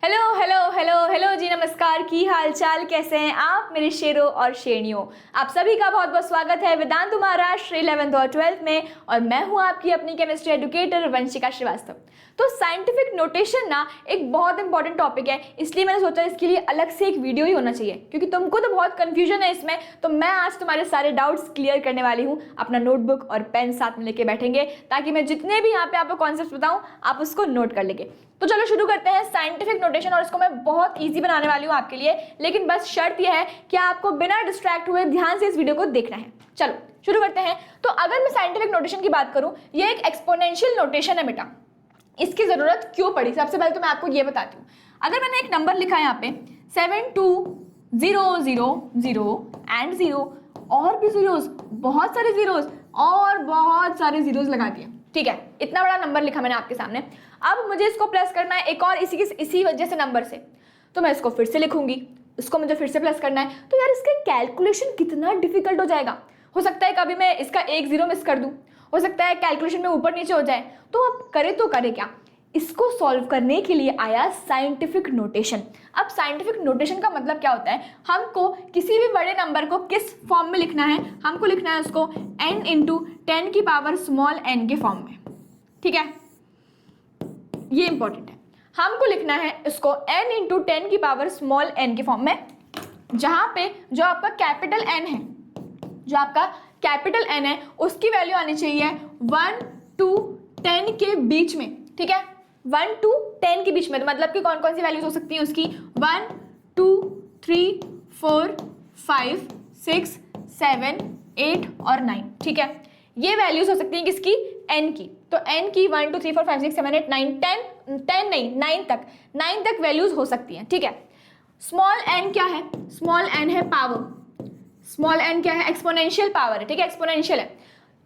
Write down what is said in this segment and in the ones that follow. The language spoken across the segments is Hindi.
हेलो हेलो हेलो हेलो जी, नमस्कार। की हाल चाल, कैसे हैं आप मेरे शेरों और शेरनियों। आप सभी का बहुत बहुत स्वागत है वेदांतु महाराष्ट्र 11th और 12th में, और मैं हूं आपकी अपनी केमिस्ट्री एडुकेटर वंशिका श्रीवास्तव। तो साइंटिफिक नोटेशन ना एक बहुत इंपॉर्टेंट टॉपिक है, इसलिए मैंने सोचा इसके लिए अलग से एक वीडियो ही होना चाहिए, क्योंकि तुमको तो बहुत कंफ्यूजन है इसमें। तो मैं आज तुम्हारे सारे डाउट्स क्लियर करने वाली हूँ। अपना नोटबुक और पेन साथ में लेके बैठेंगे ताकि मैं जितने भी यहाँ पे आपको कॉन्सेप्ट बताऊँ आप उसको नोट कर लेंगे। तो चलो शुरू करते हैं साइंटिफिक नोटेशन, और इसको मैं बहुत इजी बनाने वाली हूँ आपके लिए, लेकिन बस शर्त यह है कि आपको बिना डिस्ट्रैक्ट हुए ध्यान से इस वीडियो को देखना है। चलो शुरू करते हैं। तो अगर मैं साइंटिफिक नोटेशन की बात करूँ, ये एक एक्सपोनेंशियल नोटेशन है बेटा। इसकी जरूरत क्यों पड़ी, सबसे पहले तो मैं आपको ये बताती हूँ। अगर मैंने एक नंबर लिखा है यहाँ पे 72000 एंड 0 और भी जीरोस, बहुत सारे जीरोस और बहुत सारे जीरोस लगा दिए, ठीक है। इतना बड़ा नंबर लिखा मैंने आपके सामने। अब मुझे इसको प्लस करना है एक और इसी वजह से नंबर से, तो मैं इसको फिर से लिखूंगी, इसको मुझे फिर से प्लस करना है। तो यार इसका कैलकुलेशन कितना डिफिकल्ट हो जाएगा। हो सकता है कभी मैं इसका एक जीरो मिस कर दूं, हो सकता है कैलकुलेशन में ऊपर नीचे हो जाए। तो अब करे तो करे क्या, इसको सॉल्व करने के लिए आया साइंटिफिक नोटेशन। अब साइंटिफिक नोटेशन का मतलब क्या होता है, हमको किसी भी बड़े नंबर को किस फॉर्म में लिखना है, हमको लिखना है उसको n × 10 की पावर स्मॉल n के फॉर्म में, ठीक है। ये इंपॉर्टेंट है, हमको लिखना है इसको n × 10 की पावर स्मॉल n के फॉर्म में, जहां पे जो आपका कैपिटल n है, जो आपका कैपिटल n है उसकी वैल्यू आनी चाहिए 1 to 10 के बीच में, ठीक है। 1 to 10 के बीच में, तो मतलब कि कौन कौन सी वैल्यूज हो सकती हैं उसकी, 1 2 3 4 5 6 7 8 और 9, ठीक है। ये वैल्यूज हो सकती हैं किसकी, n की। तो n की 1 2 3 4 5 6 7 8 9 10 नहीं 9 तक वैल्यूज हो सकती हैं, ठीक है। स्मॉल n क्या है, स्मॉल n है पावर, स्मॉल n क्या है, एक्सपोनेंशियल पावर है, ठीक है, एक्सपोनेंशियल है।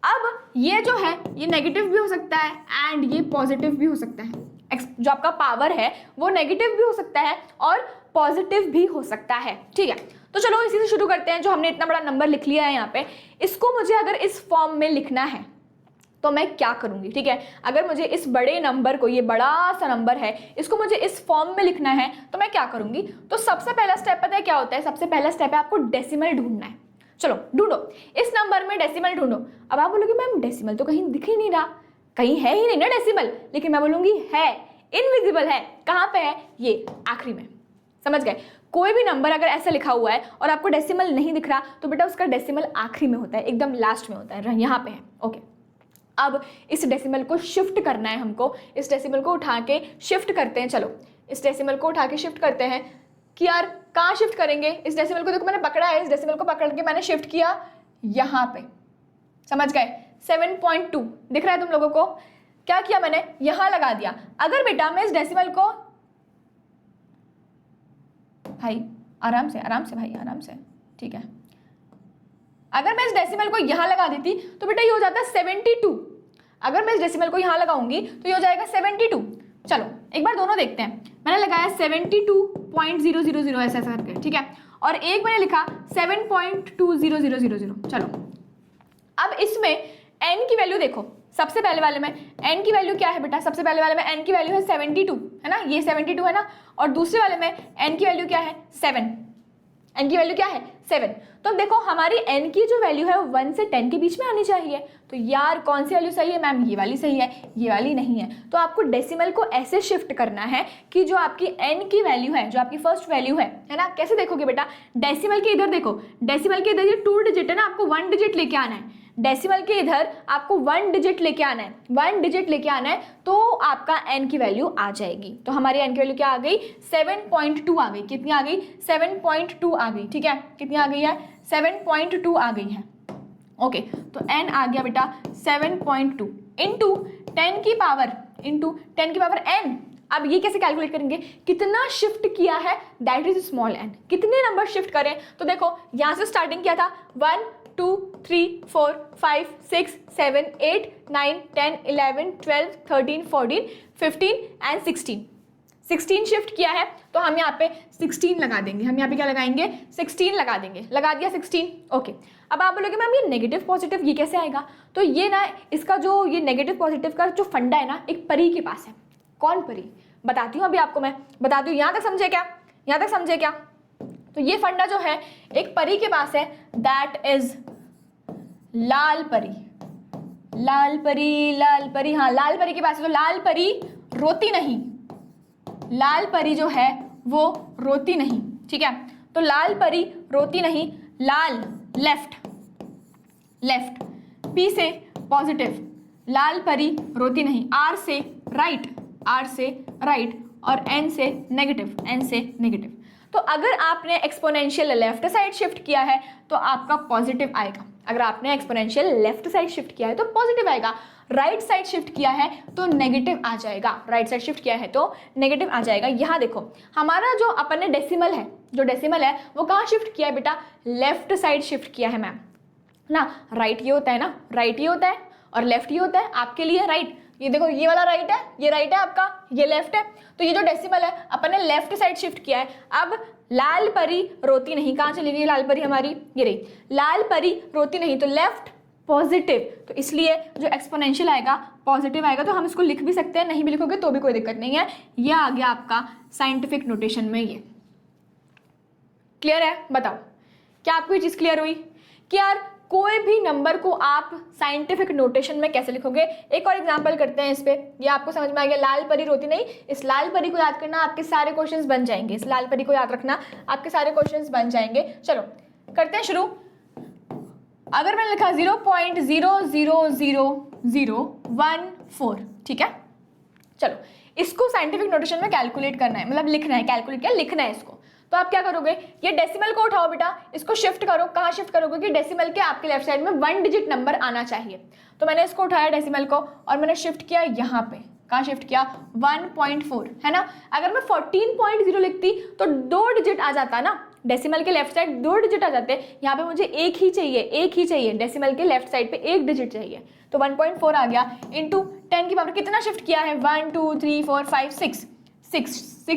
अब ये जो है ये नेगेटिव भी हो सकता है एंड ये पॉजिटिव भी हो सकता है। जो आपका पावर है वो नेगेटिव भी हो सकता है और पॉजिटिव भी हो सकता है, ठीक है। तो चलो इसी से शुरू करते हैं। जो हमने इतना बड़ा नंबर लिख लिया है यहाँ पे, इसको मुझे अगर इस फॉर्म में लिखना है तो मैं क्या करूंगी, ठीक है। अगर मुझे इस बड़े नंबर को, ये बड़ा सा नंबर है, इसको मुझे इस फॉर्म में लिखना है तो मैं क्या करूंगी। तो सबसे पहला स्टेप पता है क्या होता है, सबसे पहला स्टेप है आपको डेसिमल ढूंढना है। चलो ढूंढो, इस नंबर में डेसिमल ढूंढो। अब आप बोलोगे मैम डेसिमल तो कहीं दिख ही नहीं रहा, कहीं है ही नहीं ना डेसिमल, लेकिन मैं बोलूंगी है, इनविजिबल है। कहाँ पे है, ये आखिरी में, समझ गए। कोई भी नंबर अगर ऐसा लिखा हुआ है और आपको डेसिमल नहीं दिख रहा, तो बेटा उसका डेसिमल आखिरी में होता है, एकदम लास्ट में होता है, यहाँ पे है, ओके। अब इस डेसिमल को शिफ्ट करना है हमको, इस डेसिमल को उठा के शिफ्ट करते हैं। चलो इस डेसिमल को उठा के शिफ्ट करते हैं कि यार कहाँ शिफ्ट करेंगे। इस डेसिमल को देखो मैंने पकड़ा है, इस डेसिमल को पकड़ के मैंने शिफ्ट किया यहाँ पे, समझ गए। 7.2 दिख रहा है तुम लोगों को, क्या किया मैंने, यहाँ लगा दिया। अगर बेटा मैं इस डेसिमल को, भाई आराम से भाई आराम से, ठीक है। अगर मैं इस डेसिमल को यहाँ लगा देती तो बेटा ये हो जाता 72। अगर मैं इस डेसिमल को यहाँ लगाऊंगी तो ये हो जाएगा 72। चलो एक बार दोनों देखते हैं। मैंने लगाया 72.0000 ऐसा करके, ठीक है, और एक मैंने लिखा 7.20000। चलो अब इसमें n की वैल्यू देखो, सबसे पहले वाले में n की वैल्यू क्या है बेटा, सबसे पहले वाले में n की वैल्यू है 72, है ना, ये 72 है ना, और दूसरे वाले में n की वैल्यू क्या है 7, n की वैल्यू क्या है 7। तो देखो हमारी n की जो वैल्यू है वो 1 से 10 के बीच में आनी चाहिए। तो यार कौन सी वैल्यू सही है मैम, ये वाली सही है, ये वाली नहीं है। तो आपको डेसिमल को ऐसे शिफ्ट करना है कि जो आपकी n की वैल्यू है, जो आपकी फर्स्ट वैल्यू है ना, कैसे देखोगे बेटा, डेसिमल के इधर देखो, डेसिमल के इधर ये 2 डिजिट है ना, आपको 1 डिजिट लेके आना है। डेसिमल के इधर आपको 1 डिजिट लेके आना है, 1 डिजिट लेके आना है, तो आपका n की वैल्यू आ जाएगी। तो हमारी n की वैल्यू क्या आ गई, 7.2 आ गई। कितनी आ गई, 7.2 आ गई, ठीक है। कितनी आ गई है, 7.2 आ गई है, ओके। तो n आ गया बेटा 7.2 इंटू 10 की पावर n। अब ये कैसे कैलकुलेट करेंगे, कितना शिफ्ट किया है, दैट इज स्मॉल n। कितने नंबर शिफ्ट करें, तो देखो यहाँ से स्टार्टिंग किया था 1 2 3 4 5 6 7 8 9 10 11 12 13 14 15 एंड 16 शिफ्ट किया है, तो हम यहाँ पे 16 लगा देंगे। हम यहाँ पे क्या लगाएंगे, 16 लगा देंगे। लगा दिया 16, ओके। अब आप बोलोगे मैम ये नेगेटिव पॉजिटिव ये कैसे आएगा, तो ये ना इसका जो ये नेगेटिव पॉजिटिव का जो फंडा है ना, एक परी के पास है। कौन परी, बताती हूँ अभी आपको, मैं बताती हूँ। यहाँ तक समझे क्या? यहाँ तक समझे क्या? तो ये फंडा जो है एक परी के पास है, दैट इज लाल परी। लाल परी, लाल परी, हाँ लाल परी के पास है। तो लाल परी रोती नहीं, लाल परी जो है वो रोती नहीं, ठीक है। तो लाल परी रोती नहीं, लाल लेफ्ट, लेफ्ट, पी से पॉजिटिव, लाल परी रोती नहीं, आर से राइट, आर से राइट, और एन से नेगेटिव, एन से नेगेटिव। तो अगर आपने एक्सपोनेंशियल लेफ्ट साइड शिफ्ट किया है तो आपका पॉजिटिव आएगा। अगर आपने एक्सपोनेंशियल लेफ्ट साइड शिफ्ट किया है तो पॉजिटिव आएगा, राइट साइड शिफ्ट किया है तो नेगेटिव आ जाएगा, राइट साइड शिफ्ट किया है तो नेगेटिव आ जाएगा। यहाँ देखो हमारा जो अपन ने डेसिमल है, जो डेसिमल है वो कहाँ शिफ्ट किया है बेटा? लेफ्ट साइड शिफ्ट किया है मैम ना। राइट ये होता है ना, राइट ये होता है और लेफ्ट ये होता है। आपके लिए राइट, ये देखो ये वाला राइट है, ये राइट है आपका, ये लेफ्ट है। तो ये जो डेसिमल है अपन ने लेफ्ट साइड शिफ्ट किया है। अब लाल परी रोती नहीं, कहाँ चली गई लाल परी हमारी? ये रही, लाल परी रोती नहीं, तो लेफ्ट पॉजिटिव, तो इसलिए जो एक्सपोनेंशियल आएगा पॉजिटिव आएगा। तो हम इसको लिख भी सकते हैं, नहीं भी लिखोगे तो भी कोई दिक्कत नहीं है। ये आ गया आपका साइंटिफिक नोटेशन में। ये क्लियर है? बताओ क्या आपको ये चीज़ क्लियर हुई कि यार कोई भी नंबर को आप साइंटिफिक नोटेशन में कैसे लिखोगे? एक और एग्जांपल करते हैं इस पे, ये आपको समझ में आ गया। लाल परी रोती नहीं, इस लाल परी को याद करना, आपके सारे क्वेश्चंस बन जाएंगे। इस लाल परी को याद रखना, आपके सारे क्वेश्चंस बन जाएंगे। चलो करते हैं शुरू। अगर मैंने लिखा 0.0000014, ठीक है, चलो इसको साइंटिफिक नोटेशन में कैलकुलेट करना है, मतलब लिखना है, कैलकुलेट क्या लिखना है इसको। तो आप क्या करोगे? ये डेसिमल को उठाओ बेटा, इसको शिफ्ट करो। कहाँ शिफ्ट करोगे कि डेसिमल के आपके लेफ्ट साइड में 1 डिजिट नंबर आना चाहिए। तो मैंने इसको उठाया डेसिमल को और मैंने शिफ्ट किया यहाँ पे। कहाँ शिफ्ट किया? 1.4, है ना। अगर मैं 14.0 लिखती तो 2 डिजिट आ जाता ना, डेसिमल के लेफ्ट साइड 2 डिजिट आ जाते। यहाँ पे मुझे एक ही चाहिए, एक ही चाहिए, डेसिमल के लेफ्ट साइड पे 1 डिजिट चाहिए। तो 1.4 आ गया इंटू 10 की पावर कितना शिफ्ट किया है? 1 2 3 4 5 6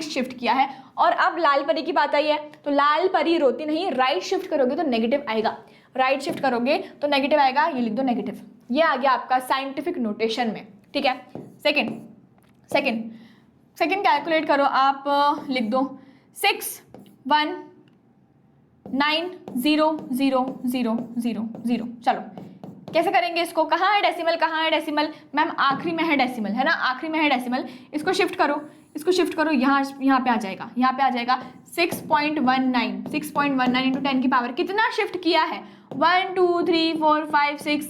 शिफ्ट किया है। और अब लाल परी की बात आई है, तो लाल परी रोती नहीं, राइट शिफ्ट करोगे तो नेगेटिव आएगा, राइट शिफ्ट करोगे तो नेगेटिव आएगा। ये लिख दो नेगेटिव। ये आ गया आपका साइंटिफिक नोटेशन में, ठीक है। सेकंड कैलकुलेट करो आप, लिख दो 619000000। चलो कैसे करेंगे इसको? कहाँ है डेसिमल, कहाँ है डेसिमल? मैम आखिरी में है डेसिमल, है ना, आखिरी में है डेसिमल। इसको शिफ्ट करो, इसको शिफ्ट करो, यहाँ पे आ जाएगा, यहाँ पे आ जाएगा 6.19 इंटू 10 की पावर कितना शिफ्ट किया है? 1 2 3 4 5 6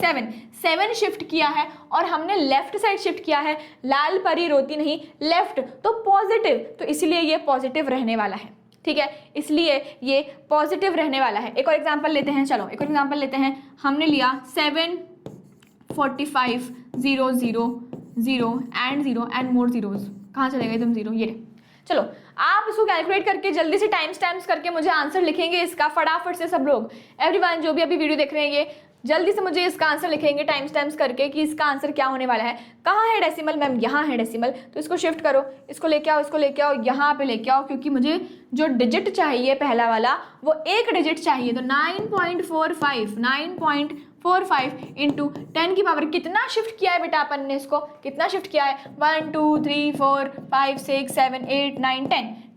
7 शिफ्ट किया है। और हमने लेफ्ट साइड शिफ्ट किया है, लाल परी रोती नहीं, लेफ्ट तो पॉजिटिव, तो इसलिए ये पॉजिटिव रहने वाला है, ठीक है, इसलिए ये पॉजिटिव रहने वाला है। एक और एग्जांपल लेते हैं, चलो एक और एग्जांपल लेते हैं। हमने लिया 745 0 0 0 एंड मोर जीरोज। कहाँ चले गए तुम जीरो? ये चलो आप इसको कैलकुलेट करके जल्दी से टाइम स्टैम्प्स करके मुझे आंसर लिखेंगे इसका फटाफट से। सब लोग एवरीवन जो भी अभी वीडियो देख रहे हैं ये जल्दी से मुझे इसका आंसर लिखेंगे टाइम स्टैम्प्स करके कि इसका आंसर क्या होने वाला है। कहाँ है डेसिमल? मैम यहाँ है डेसिमल, तो इसको शिफ्ट करो, इसको लेके आओ, इसको लेके आओ, यहाँ पे लेके आओ, क्योंकि मुझे जो डिजिट चाहिए पहला वाला वो 1 डिजिट चाहिए। तो 9.45 इंटू 10 की पावर कितना शिफ्ट किया है बेटा अपन ने? इसको कितना शिफ्ट किया है? 1 2 3 4 5 6 7 8 9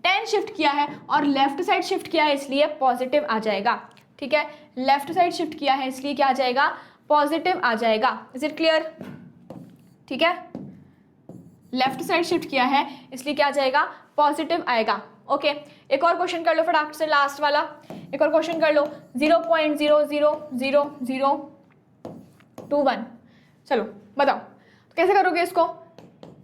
10 शिफ्ट किया है और लेफ्ट साइड शिफ्ट किया है, इसलिए पॉजिटिव आ जाएगा, ठीक है। लेफ्ट साइड शिफ्ट किया है इसलिए क्या आ जाएगा? पॉजिटिव आ जाएगा। Is it clear? ठीक है, लेफ्ट साइड शिफ्ट किया है इसलिए क्या आ जाएगा? पॉजिटिव आएगा। ओके एक और क्वेश्चन कर लो फटाफट से, लास्ट वाला एक और क्वेश्चन कर लो। 0.0000021। चलो बताओ तो कैसे करोगे इसको?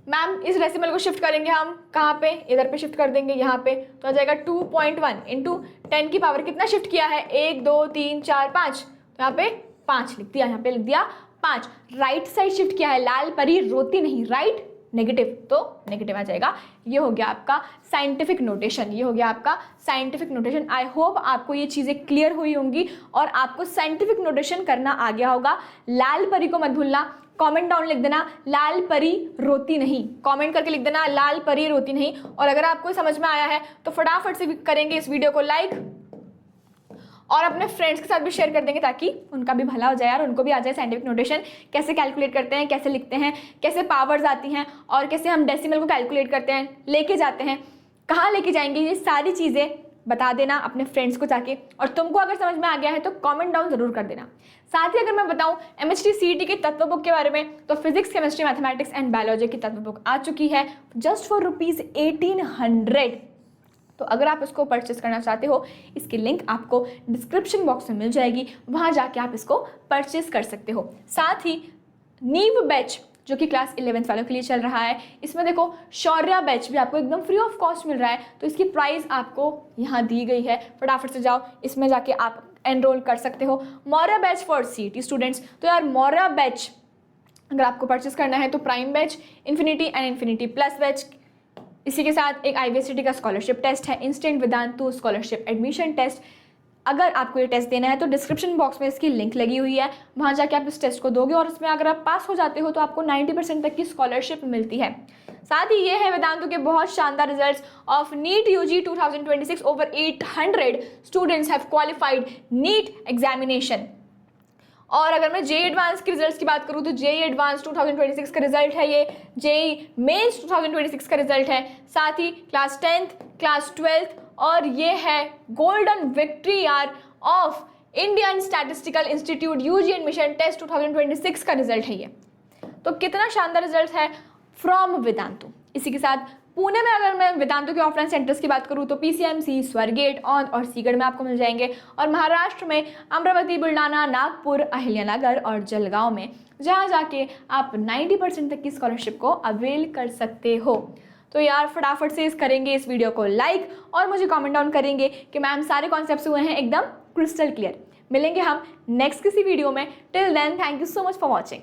मैम इस डेसिमल को शिफ्ट करेंगे हम, कहाँ पे? इधर पे शिफ्ट कर देंगे, यहाँ पे, तो आ जाएगा 2.1 इंटू 10 की पावर कितना शिफ्ट किया है? 1 2 3 4 5, तो यहाँ पे 5 लिख दिया, यहाँ पे लिख दिया 5। राइट साइड शिफ्ट किया है, लाल परी रोती नहीं, राइट नेगेटिव, तो नेगेटिव आ जाएगा। ये हो गया आपका साइंटिफिक नोटेशन, ये हो गया आपका साइंटिफिक नोटेशन। आई होप आपको ये चीज़ें क्लियर हुई होंगी और आपको साइंटिफिक नोटेशन करना आ गया होगा। लाल परी को मत भूलना, कमेंट डाउन लिख देना लाल परी रोती नहीं, कमेंट करके लिख देना लाल परी रोती नहीं। और अगर आपको समझ में आया है तो फटाफट से करेंगे इस वीडियो को लाइक और अपने फ्रेंड्स के साथ भी शेयर कर देंगे ताकि उनका भी भला हो जाए यार, उनको भी आ जाए साइंटिफिक नोटेशन, कैसे कैलकुलेट करते हैं, कैसे लिखते हैं, कैसे पावर्स आती हैं और कैसे हम डेसिमल को कैलकुलेट करते हैं, लेके जाते हैं, कहाँ लेके जाएंगे, ये सारी चीज़ें बता देना अपने फ्रेंड्स को जाके। और तुमको अगर समझ में आ गया है तो कमेंट डाउन जरूर कर देना। साथ ही अगर मैं बताऊं MHT CET की तत्व बुक के बारे में, तो physics, chemistry, mathematics and biology की तत्व बुक आ चुकी है जस्ट फॉर ₹1800। तो अगर आप इसको परचेस करना चाहते हो, इसकी लिंक आपको डिस्क्रिप्शन बॉक्स में मिल जाएगी, वहाँ जाके आप इसको परचेस कर सकते हो। साथ ही नीव बैच जो कि क्लास 11th वालों के लिए चल रहा है, इसमें देखो शौर्या बैच भी आपको एकदम फ्री ऑफ कॉस्ट मिल रहा है, तो इसकी प्राइस आपको यहाँ दी गई है, फटाफट से जाओ इसमें जाके आप एनरोल कर सकते हो। Maurya batch for CET students, तो यार मौर्या बैच अगर आपको परचेस करना है तो prime batch, infinity and infinity plus batch, इसी के साथ एक IVST का स्कॉलरशिप टेस्ट है, instant Vedantu scholarship admission test. अगर आपको ये टेस्ट देना है तो डिस्क्रिप्शन बॉक्स में इसकी लिंक लगी हुई है, वहाँ जाके आप इस टेस्ट को दोगे और इसमें अगर आप पास हो जाते हो तो आपको 90% तक की स्कॉलरशिप मिलती है। साथ ही ये है वेदांतु के बहुत शानदार results of NEET UG 2026। Over 800 students have qualified NEET examination. और अगर मैं JEE एडवांस के रिजल्ट्स की बात करूँ तो JEE एडवांस 2026 का रिजल्ट है ये, JEE मेंस 2026 का रिजल्ट है, साथ ही क्लास 10th, क्लास 12th, और ये है golden victory year of Indian Statistical Institute UG admission test 2026 का रिजल्ट है ये। तो कितना शानदार रिजल्ट है फ्रॉम वेदांतु। इसी के साथ पुणे में अगर मैं वेदांतु के ऑफलाइन सेंटर्स की बात करूँ तो PCMC, स्वरगेट, औंध और सीगढ़ में आपको मिल जाएंगे, और महाराष्ट्र में अमरावती, बुलढाना, नागपुर, अहिल्यानगर और जलगांव में, जहाँ जाके आप 90% तक की स्कॉलरशिप को अवेल कर सकते हो। तो यार फटाफट से करेंगे इस वीडियो को लाइक और मुझे कमेंट डाउन करेंगे कि मैम सारे कॉन्सेप्ट्स हुए हैं एकदम क्रिस्टल क्लियर। मिलेंगे हम नेक्स्ट किसी वीडियो में। Till then thank you so much for watching.